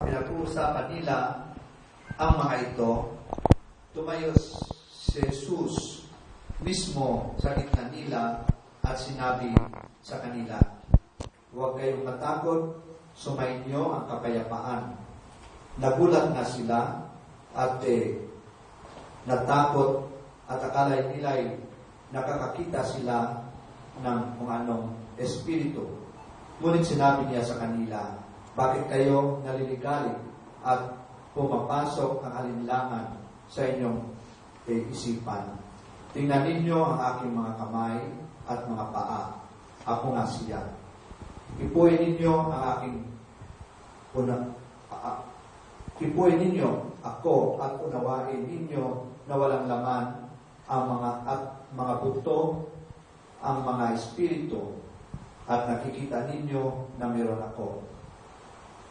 Pinag-uusapan nila ang mga ito. Tumayo si Jesus mismo sa gitna nila at sinabi sa kanila, "Huwag kayong matakot, sumainyo ang kapayapaan." Nagulat na sila at natakot at akala nila'y nakakakita sila ng kung anong espiritu. Ngunit sinabi niya sa kanila, "Bakit kayo naliligalig at pumapasok ang alinlangan sa inyong isipan? Tingnan ninyo ang aking mga kamay at mga paa. Ako nga siya. Ipuin ninyo ang aking Ipuin ninyo ako at unawain ninyo na walang laman ang mga buto, ang mga espiritu, at nakikita ninyo na meron ako."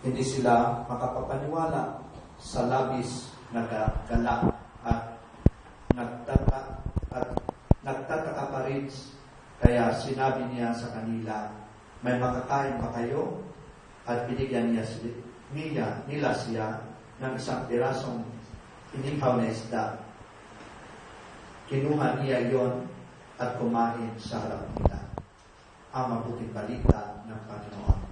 Hindi sila makapapaniwala sa labis na galak at nagtataka pa rin. Kaya sinabi niya sa kanila, "May makakain ba kayo?" At binigyan nila siya ng isang pirasong inihaw na isda. Kinuha niya yon at kumain sa harap nila. Ang mabuting balita ng Panginoon.